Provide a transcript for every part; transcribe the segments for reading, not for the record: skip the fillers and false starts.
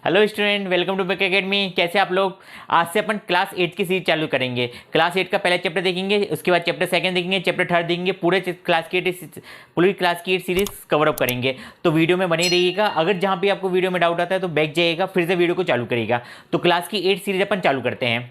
Hello student, welcome to bake academy. कैसे आप लोग। आज से अपन क्लास 8 की सीरीज चालू करेंगे। क्लास 8 का पहला चैप्टर देखेंगे, उसके बाद चैप्टर सेकंड देखेंगे, चैप्टर थर्ड देखेंगे। पूरी क्लास की 8 सीरीज कवर अप करेंगे। तो वीडियो में बने रहिएगा। अगर जहाँ भी आपको वीडियो में डाउट आता है तो बैक जाइएगा, फिर से वीडियो को चालू करिएगा। तो क्लास की 8 सीरीज अपन चालू करते हैं।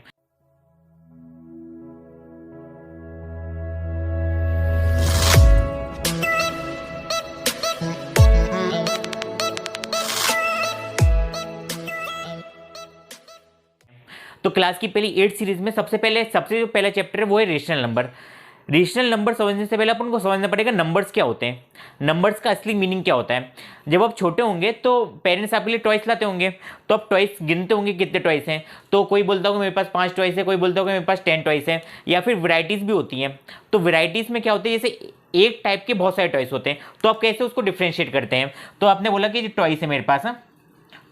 तो क्लास की पहली 8 सीरीज में सबसे जो पहला चैप्टर है वो है रेशनल नंबर। रेशनल नंबर समझने से पहले अपन को समझना पड़ेगा नंबर्स क्या होते हैं, नंबर्स का असली मीनिंग क्या होता है। जब आप छोटे होंगे तो पेरेंट्स आपके लिए टॉयस लाते होंगे, तो आप टॉयस गिनते होंगे कितने टॉयस हैं। तो कोई बोलता होगा मेरे पास 5 टॉयस है, कोई बोलता होगा मेरे पास 10 टॉयस है, या फिर वैरायटीज़ भी होती हैं। तो वैरायटीज़ में क्या होते हैं, जैसे एक टाइप के बहुत सारे टॉयस होते हैं, तो आप कैसे उसको डिफ्रेंशिएट करते हैं। तो आपने बोला कि टॉयस है मेरे पास, हाँ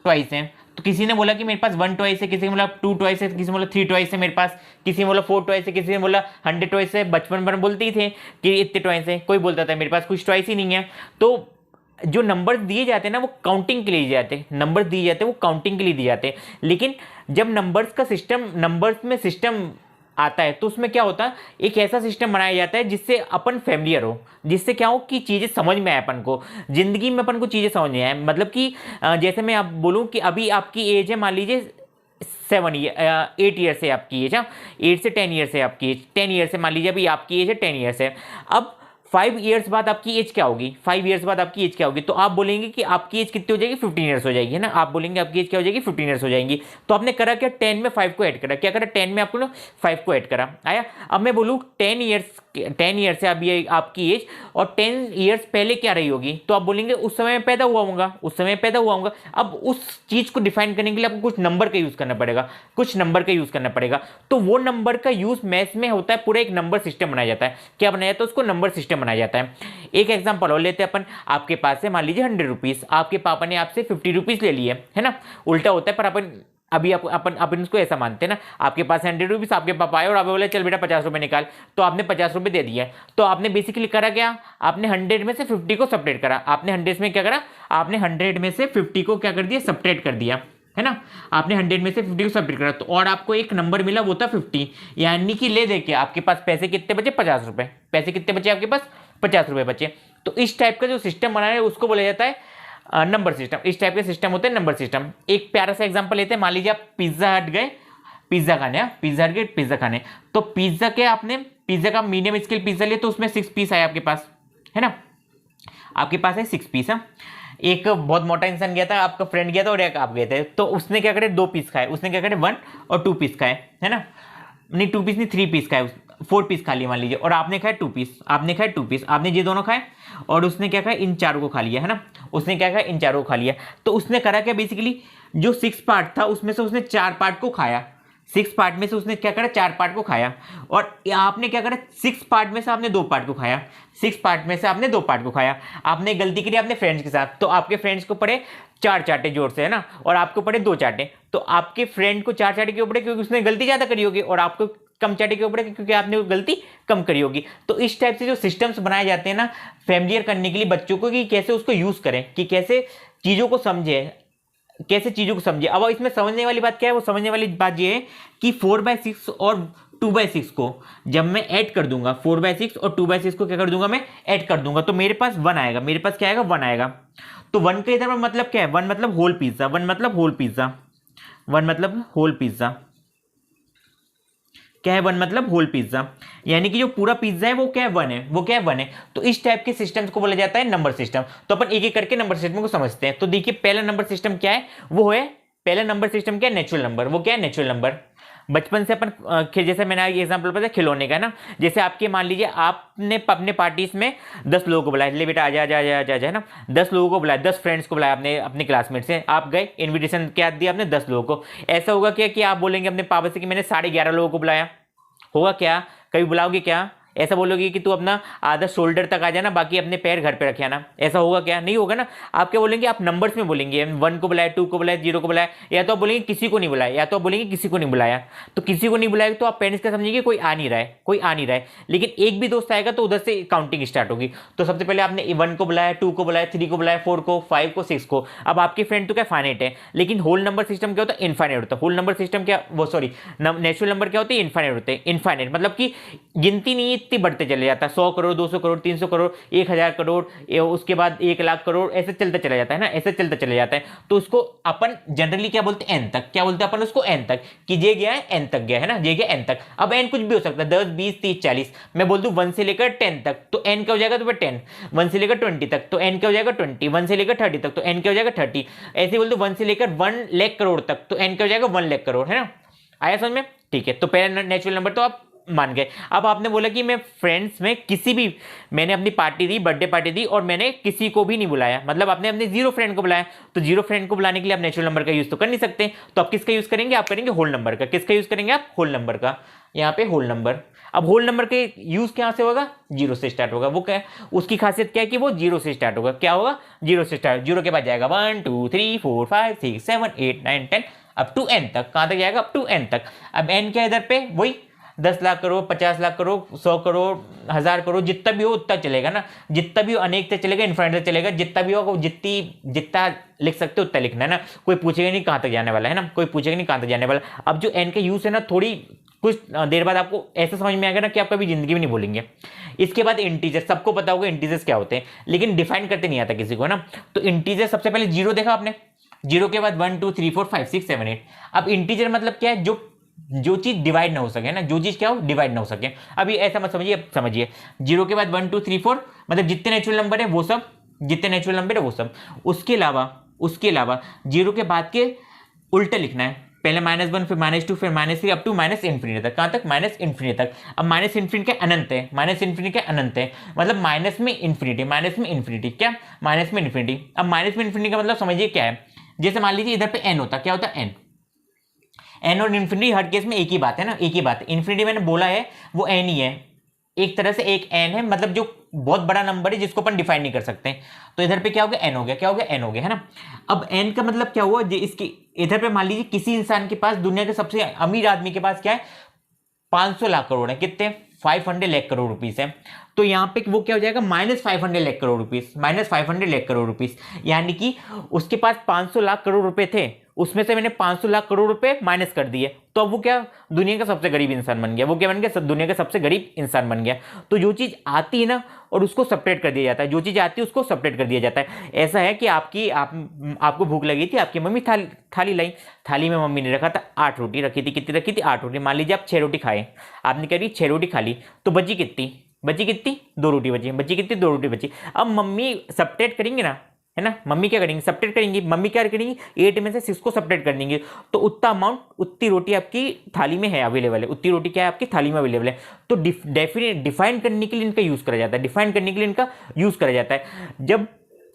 ट्वाइस है। तो किसी ने बोला कि मेरे पास 1 टॉइस है, किसी ने बोला 2 टॉइस है, किसी ने बोला 3 टॉइस है मेरे पास, किसी ने बोला 4 टॉइस है, किसी ने बोला 100 टॉइस है। बचपन में बोलते ही थे कि इतने टॉइस है, कोई बोलता था मेरे पास कुछ टॉइस ही नहीं है। तो जो नंबर दिए जाते हैं ना, वो काउंटिंग के लिए दिए जाते हैं। नंबर दिए जाते हैं वो काउंटिंग के लिए दिए जाते हैं। लेकिन जब नंबर्स में सिस्टम आता है तो उसमें क्या होता है, एक ऐसा सिस्टम बनाया जाता है जिससे अपन फैमिलियर हो, जिससे क्या हो कि चीज़ें समझ में आए अपन को, जिंदगी में अपन को चीज़ें समझ में आए। मतलब कि जैसे मैं आप बोलूँ कि अभी आपकी एज है, मान लीजिए 8 ईयर से आपकी एज है, 8 से 10 ईयर से आपकी एज, 10 ईयर से मान लीजिए अभी आपकी एज है 10 ईयर से। अब 5 ईयर्स बाद आपकी एज क्या होगी, 5 ईयर्स बाद आपकी एज क्या होगी, तो आप बोलेंगे कि आपकी एज कितनी हो जाएगी, 15 ईयर्स हो जाएगी, है ना। आप बोलेंगे आपकी एज क्या हो जाएगी, 15 ईयर्स हो जाएंगी। तो आपने करा क्या, 10 में 5 को ऐड करा। क्या करा, 10 में आपको 5 को ऐड करा, आया। अब मैं बोलूँ 10 ईयर्स से अभी आपकी एज, और 10 ईयर्स पहले क्या रही होगी, तो आप बोलेंगे उस समय में पैदा हुआ होगा, उस समय में पैदा हुआ होगा। अब उस चीज़ को डिफाइन करने के लिए आपको कुछ नंबर का यूज़ करना पड़ेगा, कुछ नंबर का यूज़ करना पड़ेगा। तो वो नंबर का यूज़ मैथ्स में होता है, पूरा एक नंबर सिस्टम बनाया जाता है। क्या बनाया जाता है, उसको नंबर सिस्टम बनाया जाता है। एक एग्जांपल और लेते हैं अपन। आपके पास है मान लीजिए 100 रुपीज़, आपके पापा ने आपसे 50 रुपीज़ ले लिए, है ना। उल्टा होता है, पर अपन अभी अपन उसको ऐसा मानते हैं ना। आपके पास 100 रुपीज़, आपके पापा आए और आप बोले चल बेटा 50 रुपये निकाल, तो आपने 50 रुपये दे दिया। तो आपने बेसिकली करा क्या, आपने 100 में से 50 को सपरेट करा। आपने 100 में क्या करा, आपने 100 में से 50 को क्या कर दिया, सपरेट कर दिया, है ना। आपने 100 में से 50 को सपरेट करा, तो और आपको एक नंबर मिला, वो था 50। यानी कि ले दे के आपके पास पैसे कितने बचे, 50 रुपये। पैसे कितने बचे आपके पास, 50 रुपये बचे। तो इस टाइप का जो सिस्टम बनाया है उसको बोला जाता है नंबर सिस्टम। इस टाइप के सिस्टम होते हैं नंबर सिस्टम। एक प्यारा सा एग्जांपल लेते हैं। मान लीजिए आप पिज्जा हट गए पिज्जा खाने, पिज्जा हट गए पिज्जा खाने। तो पिज्जा के आपने पिज्जा का मीडियम स्केल पिज्जा लिया, तो उसमें 6 पीस आए आपके पास, है ना। आपके पास है 6 पीस। है एक बहुत मोटा इंसान गया था, आपका फ्रेंड गया था और एक आप गए थे। तो उसने क्या करे, 2 पीस खाए, उसने क्या करे 1 और 2 पीस खाए, है ना। नहीं 2 पीस नहीं, 3 पीस खाए, 4 पीस खा लिए मान लीजिए। और आपने खाए 2 पीस, आपने खाए 2 पीस, आपने ये दोनों खाए और उसने क्या खाया, इन चारों को खा लिया, है ना। उसने क्या खाया, इन चारों को खा लिया। तो उसने करा क्या, बेसिकली जो 6 पार्ट था उसमें से उसने 4 पार्ट को खाया। 6 पार्ट में से उसने क्या करा, 4 पार्ट को खाया। और आपने क्या करा, 6 पार्ट में से आपने 2 पार्ट को खाया। 6 पार्ट में से आपने 2 पार्ट को खाया। आपने गलती करी अपने फ्रेंड्स के साथ, तो आपके फ्रेंड्स को पड़े 4 चाटे जोर से, है ना, और आपको पड़े 2 चाटे। तो आपके फ्रेंड को 4 चाटे क्यों पड़े, क्योंकि उसने गलती ज्यादा करी होगी, और आपको कम चाटे क्यों पड़े, क्योंकि आपने वो गलती कम करी होगी। तो इस टाइप से जो सिस्टम्स बनाए जाते हैं ना, फैमिलियर करने के लिए बच्चों को, कि कैसे उसको यूज करें, कि कैसे चीजों को समझे, कैसे चीजों को समझे। अब इसमें समझने वाली बात क्या है, वो समझने वाली बात ये है कि 4/6 और 2/6 को जब मैं ऐड कर दूंगा, 4/6 और 2/6 को क्या कर दूंगा, मैं ऐड कर दूंगा, तो मेरे पास 1 आएगा। मेरे पास क्या आएगा, 1 आएगा। तो 1 का इधर मतलब क्या है, 1 मतलब होल पिज्जा, 1 मतलब होल पिज्जा, 1 मतलब होल पिज्जा। क्या है, 1 मतलब होल पिज्जा। यानी कि जो पूरा पिज्जा है वो क्या है, 1 है, वो क्या है, 1 है। तो इस टाइप के सिस्टम्स को बोला जाता है नंबर सिस्टम। तो अपन एक एक करके नंबर सिस्टम को समझते हैं। तो देखिए पहला नंबर सिस्टम क्या है, वो है, पहला नंबर सिस्टम क्या है, नेचुरल नंबर। वो क्या है, नेचुरल नंबर। बचपन से अपन जैसे मैंने एग्जांपल बताया खिलौने का ना, जैसे आपके मान लीजिए आपने अपने पार्टीज में 10 लोगों को बुलाया, ले बेटा आजा आजा आजा आजा, है ना। 10 लोगों को बुलाया, 10 फ्रेंड्स को बुलाया आपने, अपने क्लासमेट से आप गए, इन्विटेशन क्या दिया आपने, 10 लोगों को। ऐसा होगा क्या कि आप बोलेंगे अपने पापा से कि मैंने 11:30 लोगों को बुलाया, होगा क्या, कभी बुलाओगे क्या, ऐसा बोलोगे कि तू अपना आधा शोल्डर तक आ जाना, बाकी अपने पैर घर पे रखे आना, ऐसा होगा क्या? नहीं होगा ना। आप क्या बोलेंगे? आप नंबर्स में बोलेंगे, 1 को बुलाया, 2 को बुलाया, 0 को बुलाया, या तो आप बोलेंगे किसी को नहीं बुलाया, या तो आप बोलेंगे किसी को नहीं बुलाया। तो किसी को नहीं बुलाया तो आप पेरेंट्स का समझिए कोई आ नहीं रहा है, कोई आ नहीं रहा है, लेकिन एक भी दोस्त आएगा तो उधर से काउंटिंग स्टार्ट होगी। तो सबसे पहले आपने 1 को बुलाया, 2 को बुलाया, 3 को बुलाया, 4 को, 5 को, 6 को। अब आपके फ्रेंड तो क्या फाइनाइट है, लेकिन होल नंबर सिस्टम क्या होता है? इनफाइनाइट होता है। होल नंबर सिस्टम क्या, वो सॉरी नेचुरल नंबर क्या होते हैं? इनफाइनाइट होते हैं। इनफाइनाइट मतलब कि गिनती नहीं, इतनी बढ़ते चले जाता है, 100 करोड़, 200 करोड़, 300 करोड़, 1000 करोड़, उसके बाद 1 लाख करोड़, ऐसे चलता चला जाता है ना, ऐसे चलता चले जाता है। तो उसको अपन जनरली क्या बोलते हैं? एन तक। क्या बोलते हैं अपन उसको? एन तक, कि जे गया है एन तक गया है ना, जे गया एन तक। अब एन कुछ भी हो सकता है, 10, 20, 30, 40। मैं बोल दूं 1 से लेकर 10 तक, तो एन क्या हो जाएगा? तो 10। 1 से लेकर 20 तक, तो एन क्या हो जाएगा? 20। 1 से लेकर 30 तक, तो एन क्या हो जाएगा? 30। ऐसे बोल दो 1 से लेकर 1 लाख करोड़ तक, तो एन क्या हो जाएगा? 1 लाख करोड़, है ना। आया समझ में? ठीक है, तो पहला नेचुरल नंबर तो आप मान गए। अब आपने बोला कि मैं फ्रेंड्स में किसी भी, मैंने अपनी पार्टी दी, बर्थडे पार्टी दी, और मैंने किसी को भी नहीं बुलाया, मतलब आपने अपने 0 फ्रेंड को बुलाया। तो 0 फ्रेंड को बुलाने के लिए आप नेचुरल नंबर का यूज तो कर नहीं सकते, तो आप किसका यूज करेंगे? आप करेंगे होल नंबर का। किसका यूज करेंगे आप? होल नंबर का। यहाँ पे होल नंबर। अब होल नंबर के यूज क्या से होगा? 0 से स्टार्ट होगा। वो क्या है? उसकी खासियत क्या है कि वो 0 से स्टार्ट होगा। क्या होगा? 0 से स्टार्ट। 0 के बाद जाएगा 1 2 3 4 5 6 7 8 9 10 अप टू एन तक। कहां तक जाएगा? अप टू एन तक। अब एन क्या इधर पे? वही 10 लाख करोड़, 50 लाख करोड़, 100 करोड़, 1000 करोड़, जितना भी हो उतना चलेगा ना। जितना भी हो अनेक तक चलेगा, इनफाइनाइट तक चलेगा। जितना भी हो जितना लिख सकते हो उतना लिखना है ना। कोई पूछेगा नहीं कहां तक जाने वाला है ना, कोई पूछेगा नहीं कहां तक जाने वाला। अब जो एन का यूज है ना, थोड़ी कुछ देर बाद आपको ऐसा समझ में आएगा ना कि आप कभी जिंदगी में नहीं बोलेंगे। इसके बाद इंटीजर, सबको पता होगा इंटीजर्स क्या होते हैं, लेकिन डिफाइन करते नहीं आता किसी को ना। तो इंटीजर सबसे पहले 0 देखा आपने, 0 के बाद 1 2 3 4 5 6 7 8। अब इंटीजर मतलब क्या है? जो चीज डिवाइड ना हो सके ना, जो चीज क्या हो? डिवाइड ना हो सके। अभी ऐसा मत समझिए, अब समझिए 0 के बाद 1 2 3 4 मतलब जितने नेचुरल नंबर है वो सब, जितने नेचुरल नंबर है वो सब। उसके अलावा 0 के बाद के उल्टे लिखना है। पहले -1, फिर -2, फिर -3 अप टू माइनस इंफिनिटी तक। कहां तक? माइनस इंफिनिटी तक। अब माइनस इंफिनिटी के अनंत है, माइनस इंफिनिटी के अनंत है, मतलब माइनस में इंफिनिटी, माइनस में इंफिनिटी। क्या? माइनस में इंफिनिटी। अब माइनस में इंफिनिटी का मतलब समझिए क्या है? जैसे मान लीजिए इधर पे एन होता, क्या होता है? एन। एन और इन्फिनिटी हर केस में एक ही बात है ना, एक ही बात है। इन्फिनिटी मैंने बोला है वो एन ही है, एक तरह से एक एन है, मतलब जो बहुत बड़ा नंबर है जिसको अपन डिफाइन नहीं कर सकते। तो इधर पे क्या हो गया? एन हो गया। क्या हो गया? एन हो गया, है ना। अब एन का मतलब क्या हुआ? इसकी इधर पे मान लीजिए किसी इंसान के पास, दुनिया के सबसे अमीर आदमी के पास क्या है? 500 लाख करोड़ है। कितने? 500 लाख करोड़ रुपीस है। तो यहां पे वो क्या हो जाएगा? -500 लाख करोड़ रुपीस, -500 लाख करोड़ रुपीस। यानी कि उसके पास 500 लाख करोड़ रुपए थे, उसमें से मैंने 500 लाख करोड़ रुपए माइनस कर दिए, तो अब वो क्या? दुनिया का सबसे गरीब इंसान बन गया। वो क्या बन गया? दुनिया का सबसे गरीब इंसान बन गया। तो जो चीज आती है ना, और उसको सेपरेट कर दिया जाता है, जो चीज आती है उसको सेपरेट कर दिया जाता है। ऐसा है कि आपको भूख लगी थी, आपकी मम्मी थाली लाई, थाली में मम्मी ने रखा था 8 रोटी रखी थी। कितनी रखी थी? 8 रोटी। मान लीजिए आप 6 रोटी खाए, आपने कह रही 6 रोटी खा ली, तो बची कितनी? 2 रोटी बची। बची कितनी? 2 रोटी बची। अब मम्मी सेपरेट करेंगे ना, है ना। मम्मी क्या करेंगी? सेपरेट करेंगी। मम्मी क्या करेंगी? 8 में से 6 को सेपरेट कर देंगे, तो उतना अमाउंट, उतनी रोटी आपकी थाली में है, अवेलेबल है। उतनी रोटी क्या है? आपकी थाली में अवेलेबल है। तो डिफाइन करने के लिए इनका यूज करा जाता है, डिफाइन करने के लिए इनका यूज करा जाता है। जब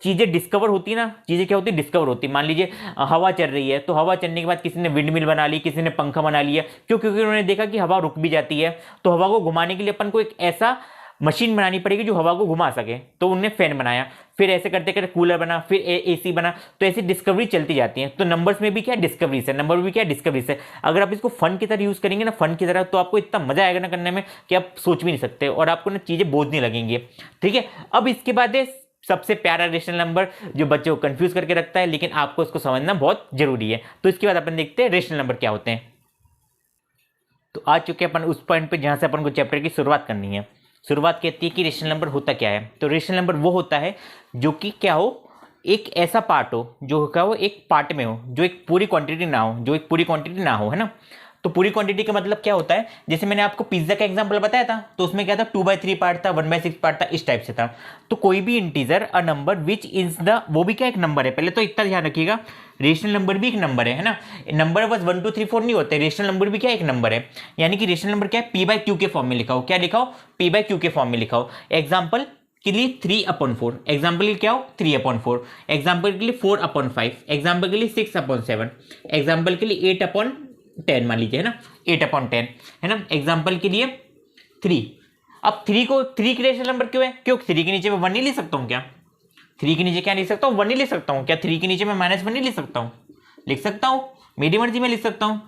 चीजें डिस्कवर होती है ना, चीजें क्या होती है? डिस्कवर होती है। मान लीजिए हवा चल रही है, तो हवा चलने के बाद किसी ने विंड मिल बना ली, किसी ने पंखा बना लिया। क्यों? क्योंकि उन्होंने देखा कि हवा रुक भी जाती है, तो हवा को घुमाने के लिए अपन को एक ऐसा मशीन बनानी पड़ेगी जो हवा को घुमा सके, तो उनने फैन बनाया। फिर ऐसे करते करते कूलर बना, फिर एसी बना। तो ऐसी डिस्कवरी चलती जाती है। तो नंबर्स में भी क्या? डिस्कवरीज है। नंबर में भी क्या? डिस्कवरीज है। अगर आप इसको फन की तरह यूज करेंगे ना, फन की तरह, तो आपको इतना मजा आएगा ना करने में कि आप सोच भी नहीं सकते, और आपको ना चीजें बोझ नहीं लगेंगी। ठीक है। अब इसके बाद है सबसे प्यारा रेशनल नंबर, जो बच्चों को कंफ्यूज करके रखता है, लेकिन आपको इसको समझना बहुत जरूरी है। तो इसके बाद अपन देखते हैं रेशनल नंबर क्या होते हैं। तो आ चुके अपन उस पॉइंट पे जहां से अपन को चैप्टर की शुरुआत करनी है। शुरुआत कहती है कि रेशनल नंबर होता क्या है। तो रेशनल नंबर वो होता है जो कि क्या हो? एक ऐसा पार्ट हो जो क्या हो? एक पार्ट में हो, जो एक पूरी क्वांटिटी ना हो, जो एक पूरी क्वांटिटी ना हो, है ना। तो पूरी क्वांटिटी का मतलब क्या होता है? जैसे मैंने आपको पिज्जा का एग्जांपल बताया था, तो उसमें क्या था? 2/3 पार्ट था, 1/6 पार्ट था, इस टाइप से था। तो कोई भी integer a number which is the, वो भी क्या? एक नंबर है। पहले तो इतना ध्यान रखिएगा, रेशनल नंबर भी एक नंबर है ना। नंबर बस 1 2 3 4 नहीं होते, रेशनल नंबर भी क्या? एक नंबर है। यानी कि रेशनल नंबर क्या है? P/Q के फॉर्म में लिखा हो। क्या लिखा हो? P/Q के फॉर्म में लिखा हो। एग्जाम्पल के लिए 3/4, एग्जाम्पल के लिए क्या हो? 3/4, एग्जाम्पल के लिए 4/5, एग्जाम्पल के लिए 6/7, एग्जाम्पल के लिए 8/10 मान लीजिए, है ना, 8/10, है ना, एग्जाम्पल के लिए 3। अब 3 की रेशनल नंबर क्यों है? क्यों 3 के नीचे मैं 1 नहीं ले सकता हूँ क्या? 3 के नीचे क्या ले सकता हूँ? 1 नहीं ले सकता हूँ क्या? 3 के नीचे मैं -1 नहीं ले सकता हूँ? लिख सकता हूँ, मेरी मर्जी में लिख सकता हूँ,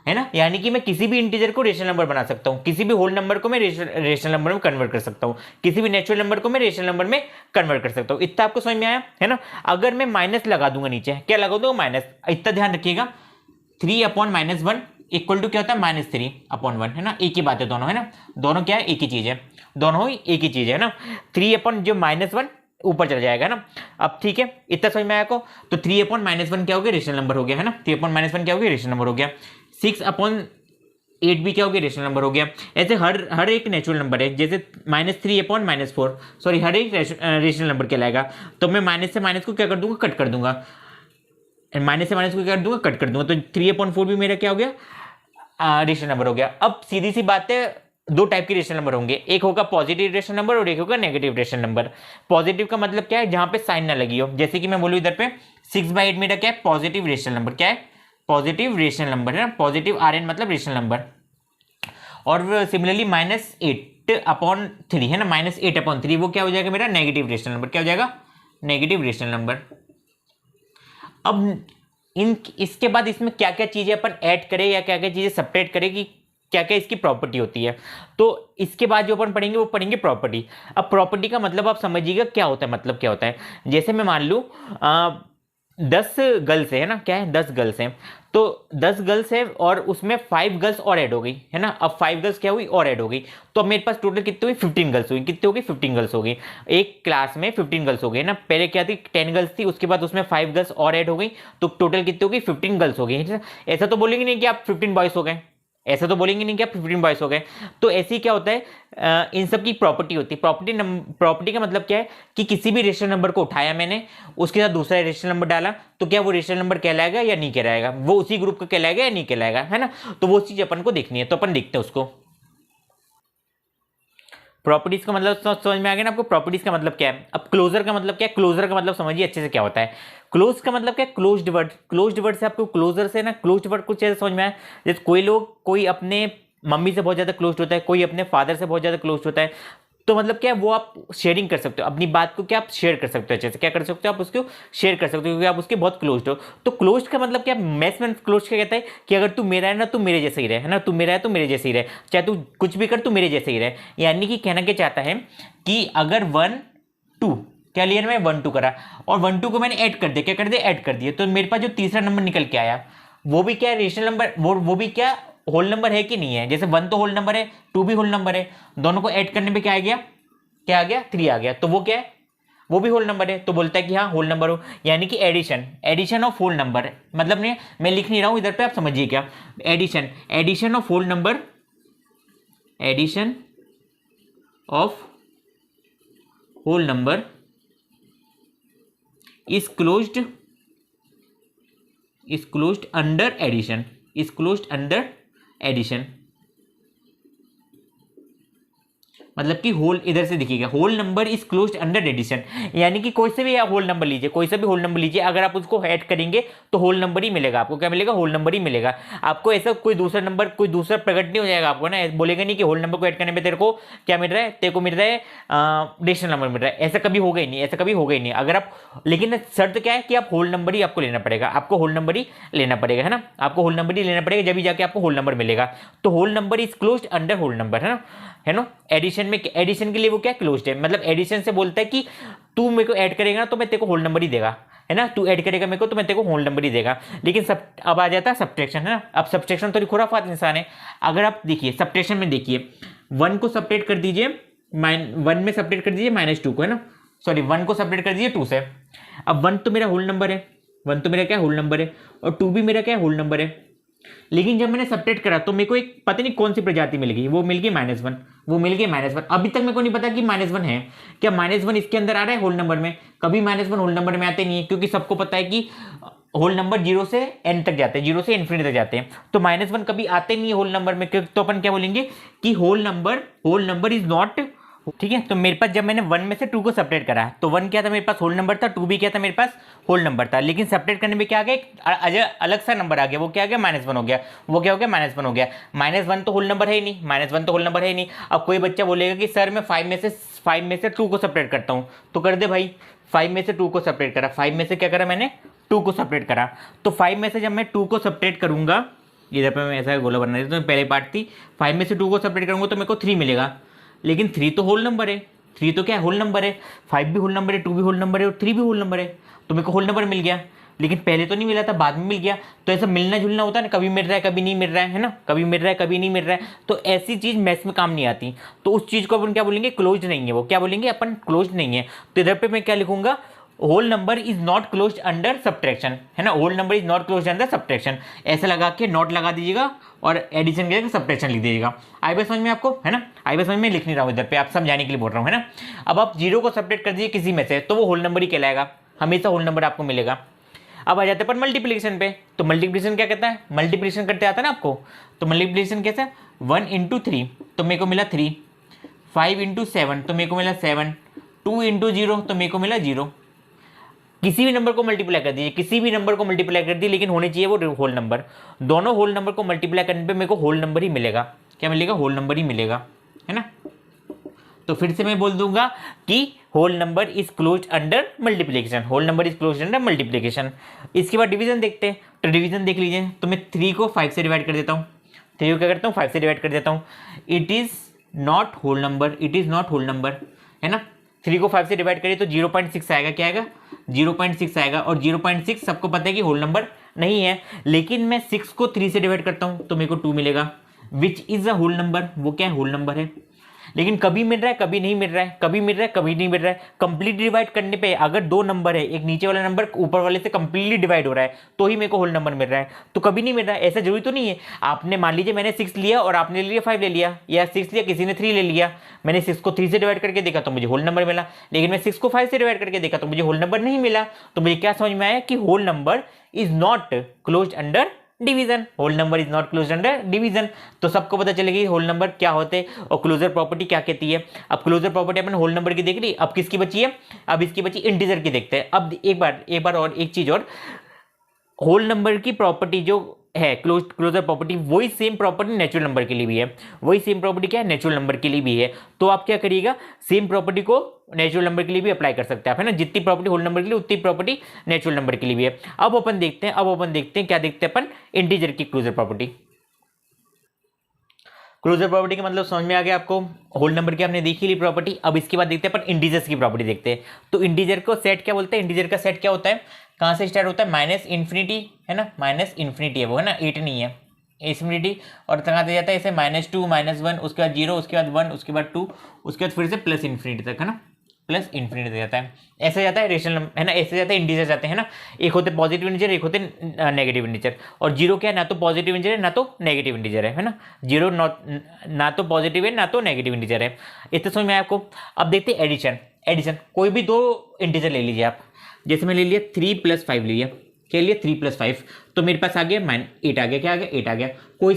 है ना। यानी कि मैं किसी भी इंटीजर को रेशनल नंबर बना सकता हूँ, किसी भी होल नंबर को मैं रेशनल नंबर में कन्वर्ट कर सकता हूँ, किसी भी नेचुरल नंबर को मैं रेशनल नंबर में कन्वर्ट कर सकता हूँ। इतना आपको समझ में आया, है ना। अगर मैं माइनस लगा दूंगा नीचे, क्या लगा दूंगा? माइनस। इतना ध्यान रखिएगा, 3/-1 इक्वल टू क्या होता है? -3/1, है ना। एक ही बात है दोनों, है ना। दोनों क्या है? एक ही चीज है, दोनों ही एक ही चीज है ना। 3/-1 ऊपर चल जाएगा ना। अब ठीक है, इतना समझ में आया को। तो 3/-1 क्या हो गया? रेशनल नंबर हो गया, है ना। 3/-1 क्या हो गया? रेशनल नंबर हो गया। 6/8 भी क्या हो गया? रेशनल नंबर हो गया। ऐसे हर एक नेचुरल नंबर है, जैसे -3/-4, सॉरी, हर एक रेशनल नंबर कहलाएगा। तो मैं माइनस से माइनस को क्या कर दूंगा? कट कर दूंगा। माइनस से माइनस को क्या कर दूंगा? कट कर दूंगा। तो 3/4 भी मेरा क्या हो गया? रेशनल नंबर हो गया। अब सीधी सी बात है, दो टाइप के रेशनल नंबर होंगे, एक होगा पॉजिटिव रेशनल नंबर और एक होगा नेगेटिव रेशनल नंबर। पॉजिटिव का मतलब क्या है? जहां पे साइन ना लगी हो। जैसे कि मैं बोलूं इधर पे 6/8 मेरा क्या है? Positive rational number. क्या है? पॉजिटिव रेशनल नंबर, है ना। पॉजिटिव Rn मतलब रेशनल नंबर। और सिमिलरली -8/3, है ना। -8/3 वो क्या हो जाएगा मेरा? Negative rational number. क्या हो जाएगा? Negative rational number. अब इसके बाद इसमें क्या क्या चीजें अपन ऐड करें या क्या क्या चीजें सेपरेट करें, कि क्या क्या इसकी प्रॉपर्टी होती है। तो इसके बाद जो अपन पढ़ेंगे वो पढ़ेंगे प्रॉपर्टी। अब प्रॉपर्टी का मतलब आप समझिएगा क्या होता है, मतलब क्या होता है। जैसे मैं मान लूं 10 गर्ल्स है ना, क्या है? 10 गर्ल्स हैं। तो 10 गर्ल्स है और उसमें 5 गर्ल्स और ऐड हो गई, है ना। अब 5 गर्ल्स क्या हुई? और ऐड हो गई। तो अब मेरे पास टोटल कितनी हुई? 15 गर्ल्स हुई। कितनी हो गई? 15 गर्ल्स हो गई। एक क्लास में 15 गर्ल्स हो गई ना। पहले क्या थी? 10 गर्ल्स थी, उसके बाद उसमें 5 गर्ल्स और ऐड हो गई, तो टोटल कितनी हो गई? 15 गर्ल्स हो गई। ऐसा तो बोलेंगे नहीं कि आप 15 बॉयज हो गए, ऐसा तो बोलेंगे नहीं कि आप 15 बॉयज हो गए। तो ऐसे ही क्या होता है, इन सब की प्रॉपर्टी होती है। प्रॉपर्टी का मतलब क्या है कि किसी भी रेशनल नंबर को उठाया मैंने, उसके साथ दूसरा रेशनल नंबर डाला, तो क्या वो रेशनल नंबर कहलाएगा या नहीं कहलाएगा? वो उसी ग्रुप का कहलाएगा या नहीं कहलाएगा, है ना। तो वो चीज अपन को देखनी है, तो अपन देखते हैं उसको। प्रॉपर्टीज का मतलब समझ में आ गया ना आपको? प्रॉपर्टीज का मतलब क्या है। अब क्लोजर का मतलब क्या है? क्लोजर का मतलब समझिए अच्छे से क्या होता है। क्लोज का मतलब क्या है? Closed word. क्लोज्ड वर्ड से आपको क्लोजर से ना क्लोज्ड वर्ड कुछ ऐसे समझ में आया। जैसे कोई अपने मम्मी से बहुत ज्यादा क्लोज होता है, कोई अपने फादर से बहुत ज्यादा क्लोज होता है। तो मतलब क्या है, वो आप शेयरिंग कर सकते हो अपनी बात को, क्या आप शेयर कर सकते हो अच्छे से। क्या कर सकते हो? आप उसको शेयर कर सकते हो, क्योंकि आप उसके बहुत क्लोज हो। तो क्लोज का मतलब क्या? मैथ्स में क्लोज क्या कहता है कि अगर तू मेरा है ना, तू मेरे जैसे ही रहे, है ना। तू मेरा है तो मेरे जैसे ही रहे, चाहे तू कुछ भी कर, तू मेरे जैसे ही रहे। यानी कि कहना क्या चाहता है कि अगर 1 2 क्या लिया मैं? 1 2 करा, और 1 2 को मैंने ऐड कर दिया। क्या कर दिया? ऐड कर दिया। तो मेरे पास जो तीसरा नंबर निकल के आया, वो भी क्या है? Rational number. वो भी क्या होल नंबर है कि नहीं है? जैसे 1 तो होल नंबर है, 2 भी होल नंबर है, दोनों को ऐड करने पे क्या आ गया? क्या आ गया? 3 आ गया। तो वो क्या है? वो भी होल नंबर है। तो बोलता है कि हाँ होल नंबर हो, यानी कि एडिशन ऑफ होल नंबर। मतलब नहीं, मैं लिख नहीं रहा हूं इधर पे, आप समझिए क्या। Addition of whole number, addition of whole number is closed under addition. मतलब कि होल इधर से दिखेगा, whole number is closed under addition. यानी कि कोई से भी आप होल नंबर लीजिए, कोई सा भी होल नंबर लीजिए, अगर आप उसको ऐड करेंगे तो होल नंबर ही मिलेगा आपको। क्या मिलेगा? होल नंबर ही मिलेगा आपको। ऐसा कोई दूसरा नंबर, कोई दूसरा प्रकट नहीं हो जाएगा आपको ना। बोलेगा नहीं कि होल नंबर को ऐड करने में तेरे को क्या मिल रहा है? तेरे को मिल रहा है रेशनल नंबर मिल रहा है। ऐसा कभी होगा ही नहीं, ऐसा कभी होगा ही नहीं। अगर आप, लेकिन शर्त क्या है कि आप होल नंबर ही आपको लेना पड़ेगा, आपको होल नंबर ही लेना पड़ेगा, है ना। आपको होल नंबर ही लेना पड़ेगा, जब भी जाके आपको होल नंबर मिलेगा। तो whole number is closed under whole number, है ना। एडिशन में, एडिशन के लिए वो क्या क्लोज्ड है, मतलब एडिशन से बोलता है कि तू मेरे को ऐड करेगा ना तो मैं तेरे को होल नंबर ही देगा, है ना। तू ऐड करेगा मेरे को तो मैं तेरे को होल नंबर ही देगा। लेकिन सब अब आ जाता है सब्ट्रैक्शन, है ना। अब सब्ट्रैक्शन तो खुराफात इंसान है। अगर आप देखिए सब्ट्रैक्शन में, देखिए 1 को सेपरेट कर दीजिए, 1 में सेपरेट कर दीजिए -2 को, है ना। सॉरी 1 को सेपरेट कर दीजिए 2 से। अब 1 तो मेरा होल नंबर है, 1 तो मेरा क्या होल नंबर है, और 2 भी मेरा क्या होल नंबर है। लेकिन जब मैंने सब्ट्रैक्ट करा तो मेरे को एक पता नहीं कौन सी प्रजाति मिल गई, वो मिल गई -1, वो मिल गई -1। अभी तक मेरे को नहीं पता कि -1 है क्या, -1 इसके अंदर आ रहा है होल नंबर में। कभी -1 होल नंबर में आते नहीं है, क्योंकि सबको पता है कि होल नंबर 0 से n तक जाते हैं, 0 से इन्फिनिटी तक जाते हैं। तो -1 कभी आते नहीं है होल नंबर में। तो अपन क्या बोलेंगे कि होल नंबर इज ठीक है। तो मेरे पास जब मैंने 1 में से 2 को सेपरेट करा तो 1 क्या था मेरे पास होल नंबर था, 2 भी क्या था मेरे पास होल नंबर था, लेकिन सेपरेट करने में क्या आ गया, एक अलग सा नंबर आ गया, वो क्या आ गया -1 हो गया। वो क्या हो गया -1 हो गया। -1 तो होल नंबर है ही नहीं, -1 तो होल नंबर है ही नहीं। अब कोई बच्चा बोलेगा कि सर मैं 5 में से 2 को सेपरेट करता हूँ, तो कर दे भाई, 5 में से 2 को सेपरेट करा, 5 में से क्या करा मैंने 2 को सेपरेट करा। तो 5 में से जब मैं 2 को सेपरेट करूंगा, इधर पे मैं ऐसा गोला बना देता हूँ, पहले पार्ट थी, 5 में से 2 को सेपरेट करूंगा तो मेरे को 3 मिलेगा, लेकिन 3 तो होल नंबर है, 3 तो क्या है होल नंबर है, 5 भी होल नंबर है, 2 भी होल नंबर है और 3 भी होल नंबर है, तो मेरे को होल नंबर मिल गया। लेकिन पहले तो नहीं मिला था, बाद में मिल गया। तो ऐसा मिलना जुलना होता है ना, कभी मिल रहा है कभी नहीं मिल रहा है ना, कभी मिल रहा है कभी नहीं मिल रहा है, तो ऐसी चीज़ मैथ्स में काम नहीं आती। तो उस चीज़ को अपन क्या बोलेंगे, क्लोज नहीं है, वो क्या बोलेंगे अपन, क्लोज नहीं है। तो इधर पे मैं क्या लिखूंगा, whole number is not close under subtraction, है ना, whole number is not close under subtraction, ऐसे लगा के नॉट लगा दीजिएगा और एडिशन के सब्ट्रैक्शन लिख दीजिएगा। आई बात समझ में आपको, है ना, आई बात समझ में, लिख नहीं रहा हूँ इधर पे, आप समझाने के लिए बोल रहा हूँ, है ना। अब आप 0 को सब्ट्रैक्ट कर दीजिए किसी में से, तो वो होल नंबर ही कहलाएगा, हमेशा होल नंबर आपको मिलेगा। अब आ जाते हैं पर मल्टीप्लिकेशन पे। तो मल्टीप्लिकेशन क्या कहता है, मल्टीप्लिकेशन करते आता है ना आपको, तो मल्टीप्लिकेशन कैसे, 1 × 3 तो मेरे को मिला 3, 5 × 7 तो मेरे को मिला 7, 2 × 0 तो मेरे को मिला 0। किसी भी नंबर को मल्टीप्लाई कर दीजिए, किसी भी नंबर को मल्टीप्लाई कर दीजिए, लेकिन होनी चाहिए वो होल नंबर। दोनों होल नंबर को मल्टीप्लाई करने पे मेरे को होल नंबर ही मिलेगा। क्या मिलेगा, होल नंबर ही मिलेगा, है ना। तो फिर से मैं बोल दूंगा कि whole number is close under multiplication, whole number is close under multiplication. इसके बाद डिवीजन देखते हैं। तो डिवीजन देख लीजिए, तो मैं 3 को 5 से डिवाइड कर देता हूँ, 3 को क्या करता हूँ 5 से डिवाइड कर देता हूँ। It is not whole number, it is not whole number, है ना। 3 को 5 से डिवाइड करिए तो 0.6 आएगा, क्या आएगा 0.6 आएगा, और 0.6 सबको पता है कि होल नंबर नहीं है। लेकिन मैं 6 को 3 से डिवाइड करता हूँ तो मेरे को 2 मिलेगा, which is a whole number, वो क्या है होल नंबर है। लेकिन कभी मिल रहा है कभी नहीं मिल रहा है, कभी मिल रहा है कभी नहीं मिल रहा है। कंप्लीट डिवाइड करने पे अगर 2 नंबर है, एक नीचे वाला नंबर ऊपर वाले से कंप्लीटली डिवाइड हो रहा है तो ही मेरे को होल नंबर मिल रहा है, तो कभी नहीं मिल रहा है। ऐसा जरूरी तो नहीं है, आपने मान लीजिए मैंने 6 लिया और आपने ले लिया 5 ले लिया, या 6 लिया किसी ने 3 ले लिया, मैंने 6 को 3 से डिवाइड करके देखा तो मुझे होल नंबर मिला, लेकिन मैं 6 को 5 से डिवाइड करके देखा तो मुझे होल नंबर नहीं मिला। तो मुझे क्या समझ में आया कि whole number is not close under division, whole number is not close under division. तो सबको पता चलेगी होल नंबर क्या होते हैं और क्लोजर प्रॉपर्टी क्या कहती है। अब क्लोजर प्रॉपर्टी अपन होल नंबर की देख ली, अब किसकी बची है, अब इसकी बची इंटीजर की देखते हैं। अब एक बार और एक चीज और, होल नंबर की प्रॉपर्टी जो है क्लोजर प्रॉपर्टी, वही सेम प्रॉपर्टी नेचुरल नंबर के लिए भी है, वही सेम प्रॉपर्टी क्या है नेचुरल नंबर के लिए भी है। तो आप क्या करिएगा, सेम प्रॉपर्टी को नेचुरल नंबर के लिए भी अप्लाई कर सकते हैं आप, है ना। जितनी प्रॉपर्टी होल नंबर के लिए उतनी प्रॉपर्टी नेचुरल नंबर के लिए भी है। अब अपन देखते हैं क्या देखते हैं अपन, इंटीजर की क्लोजर प्रॉपर्टी। क्लोजर प्रॉपर्टी का मतलब समझ में आ गया आपको, होल नंबर की आपने देखी ली प्रॉपर्टी। अब इसके बाद देखते हैं अपन इंटीजर्स की प्रॉपर्टी देखते हैं। तो इंटीजर को सेट क्या बोलते हैं, इंटीजर का सेट क्या होता है, कहाँ से स्टार्ट होता है, -∞, है ना, -∞ है वो, है ना, 8 नहीं है, इंफिनिटी, और कहाँ से जाता है इसे -2 -1, उसके बाद 0, उसके बाद 1, उसके बाद 2, उसके बाद फिर से +∞ तक, है ना, +∞ तक जाता है। ऐसे जाता है रेशनल, है ना, ऐसे जाता है इंटीजर जाते हैं ना, एक होते पॉजिटिव इंटीजर, एक होते नेगेटिव इंटीजर। और 0 क्या है, ना तो पॉजिटिव इंटीजर है ना तो नेगेटिव इंटीजर है ना, 0 ना तो पॉजिटिव है ना तो नेगेटिव इंटीजर है। इतना समझ में आया आपको। अब देखते हैं एडिशन, कोई भी 2 इंटीजर ले लीजिए आप, जैसे मैं ले लिया 3 + 5 ले लिया, क्या लिया 3 + 5, तो मेरे पास आ गया -8 आ गया, क्या आ गया 8 आ गया। कोई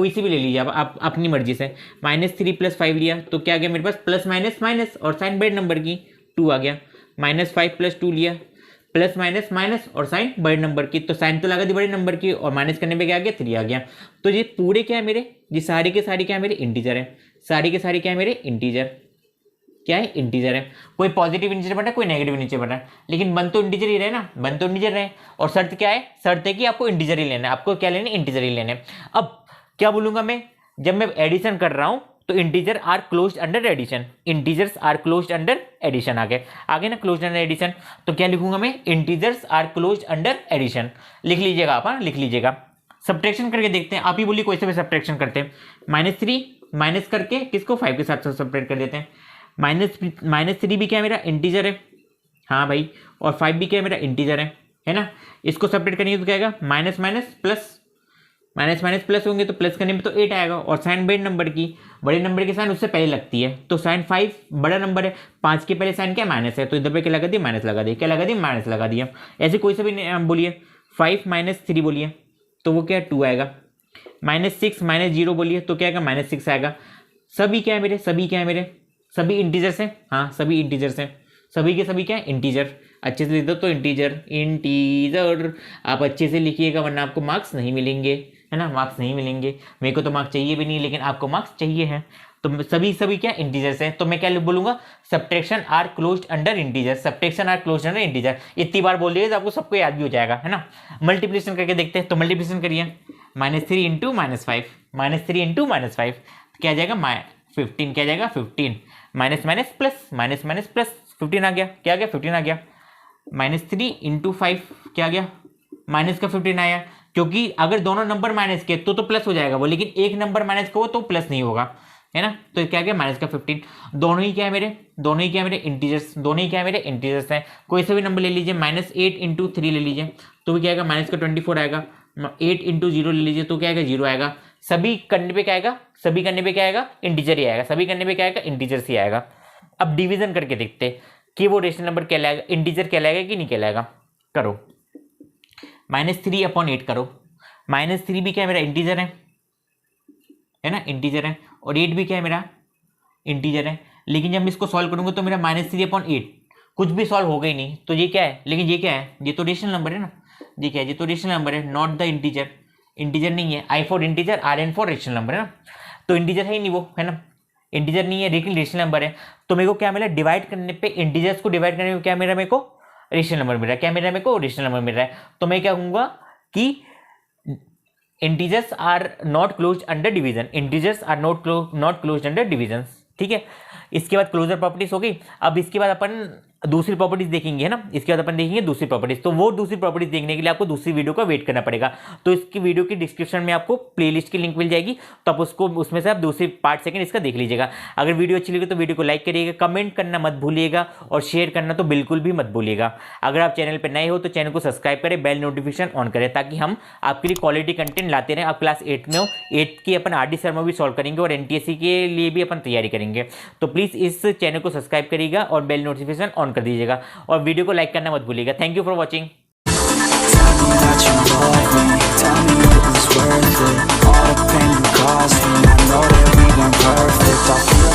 से भी ले लीजिए आप अपनी मर्जी से, -3 + 5 लिया तो क्या आ गया मेरे पास प्लस माइनस माइनस, और साइन बड़े नंबर की 2 आ गया। -5 + 2 लिया, प्लस माइनस माइनस और साइन बड़े नंबर की, तो साइन तो लगा दी बड़े नंबर की और माइनस करने पे क्या आ गया 3 आ गया। तो ये पूरे क्या है मेरे, ये सारी के सारी क्या है मेरे इंटीजर है, सारी के सारी क्या है मेरे इंटीजर, क्या है इंटीजर है। कोई पॉजिटिव इंटीजर बन रहा है, कोई नेगेटिव इंटीजर बन रहा है, लेकिन बन तो इंटीजर ही रहे ना, बन तो इंटीजर रहे। और शर्त क्या है, शर्त है कि आपको इंटीजर ही लेना है, आपको क्या लेना है इंटीजर ही लेना है। अब क्या बोलूंगा मैं, जब मैं एडिशन कर रहा हूं तो integer are closed under addition, integers are closed under addition आगे ना क्लोज्ड अंडर एडिशन। तो क्या लिखूंगा मैं, integers are closed under addition, लिख लीजिएगा आप, हाँ लिख लीजिएगा। सब्ट्रैक्शन करके देखते हैं, आप ही बोलिए कोई से भी सब्ट्रैक्शन करते हैं। -3 माइनस करके किसको 5 के साथ सब्ट्रैक्ट कर देते हैं। -3 भी क्या है मेरा इंटीजर है, हाँ भाई, और 5 भी क्या है मेरा इंटीजर है ना। इसको सेपरेट करेंगे तो क्या आएगा, minus minus plus, minus minus plus होंगे तो प्लस करने में तो 8 आएगा। और साइन बड़े नंबर की साइन उससे पहले लगती है, तो साइन 5 बड़ा नंबर है, 5 के पहले साइन क्या माइनस है, तो इधर पे क्या लगा दिया माइनस लगा दिया, क्या लगा दिया माइनस लगा दिया। ऐसे कोई सा भी बोलिए, 5 - 3 बोलिए तो वो क्या 2 आएगा। -6 - 0 बोलिए तो क्या आएगा -6 आएगा। सभी क्या है मेरे, सभी इंटीजर्स हैं, हाँ सभी इंटीजर्स हैं, सभी के सभी क्या है इंटीजर। अच्छे से लिख दो तो इंटीजर, इंटीजर आप अच्छे से लिखिएगा वरना आपको मार्क्स नहीं मिलेंगे, है ना, मार्क्स नहीं मिलेंगे। मेरे को तो मार्क्स चाहिए भी नहीं लेकिन आपको मार्क्स चाहिए हैं। तो सभी क्या इंटीजर्स हैं, तो मैं क्या बोलूंगा, subtraction are closed under integer, subtraction are closed under integer. इतनी बार बोल दिए तो आपको सबको याद भी हो जाएगा, है ना। मल्टीप्लिकेशन करके देखते हैं, तो मल्टीप्लिकेशन करिए, -3 इंटू -5, -3 इंटू -5 क्या आ जाएगा 15, क्या आ जाएगा 15, minus minus plus, minus minus plus 15 आ गया, क्या आ गया 15 आ गया। -3 इंटू 5 क्या आ गया, माइनस का 15 आया, क्योंकि अगर दोनों नंबर माइनस के तो प्लस हो जाएगा वो, लेकिन एक नंबर माइनस का हो तो प्लस नहीं होगा, है ना। तो क्या गया माइनस का 15, दोनों ही क्या है मेरे, दोनों ही क्या है मेरे इंटीजर्स, दोनों ही क्या है मेरे इंटीजर्स हैं। कोई सा भी नंबर ले लीजिए, -8 इंटू 3 ले लीजिए तो भी क्या आएगा माइनस का 24 आएगा। 8 इंटू 0 ले लीजिए तो क्या आएगा 0 आएगा। सभी करने पे क्या आएगा, सभी करने पे क्या आएगा इंटीजर ही आएगा, सभी करने पे क्या आएगा इंटीजर्स ही आएगा। अब डिवीजन करके देखते हैं कि वो रेशनल नंबर कहलाएगा, इंटीजर कहलाएगा कि नहीं कहलाएगा। करो -3/8 करो, -3 भी क्या है मेरा इंटीजर है ना, इंटीजर है, और 8 भी क्या है मेरा इंटीजर है। लेकिन जब मैं इसको सॉल्व करूंगा तो मेरा -3/8 कुछ भी सॉल्व होगा ही नहीं, तो ये क्या है, लेकिन ये क्या है, ये तो रेशनल नंबर है ना, ये क्या है, ये तो रेशनल नंबर है, नॉट द इंटीजर, इंटीजर नहीं है। I for integer, RN for rational number है ना, तो इंटीजर है ही नहीं वो, है ना, इंटीजर नहीं है लेकिन रेशनल नंबर है। तो मेरे को क्या मिला, डिवाइड करने पे इंटीजर्स को डिवाइड करने में क्या मिला मेरे को, रेशनल नंबर मिल रहा है। क्या मिल रहा है मेरे को, रेशनल नंबर मिल रहा है। तो मैं क्या कहूँगा कि integers are not closed under division, integers are not closed under division, ठीक है। इसके बाद क्लोजर प्रॉपर्टीज हो गई। अब इसके बाद अपन दूसरी प्रॉपर्टीज देखेंगे, है ना, इसके बाद अपन देखेंगे दूसरी प्रॉपर्टीज। तो वो दूसरी प्रॉपर्टीज देखने के लिए आपको दूसरी वीडियो का वेट करना पड़ेगा। तो इसकी वीडियो की डिस्क्रिप्शन में आपको प्लेलिस्ट की लिंक मिल जाएगी, तो आप उसको उसमें से आप दूसरी पार्ट सेकंड इसका देख लीजिएगा। अगर वीडियो अच्छी लगी तो वीडियो को लाइक करिएगा, कमेंट करना मत भूलिएगा और शेयर करना तो बिल्कुल भी मत भूलिएगा। अगर आप चैनल पर नए हो तो चैनल को सब्सक्राइब करें, बेल नोटिफिकेशन ऑन करें, ताकि हम आपके लिए क्वालिटी कंटेंट लाते रहें। आप क्लास 8 में हो, 8 की अपन RD शर्मा भी सॉल्व करेंगे और NTSC के लिए भी अपन तैयारी करेंगे। तो प्लीज़ इस चैनल को सब्सक्राइब करिएगा और बेल नोटिफिकेशन ऑन कर दीजिएगा और वीडियो को लाइक करना मत भूलिएगा। Thank you for watching. Tell me that you love me, tell me it was worth it. All the pain you caused me, I know that we weren't perfect. I feel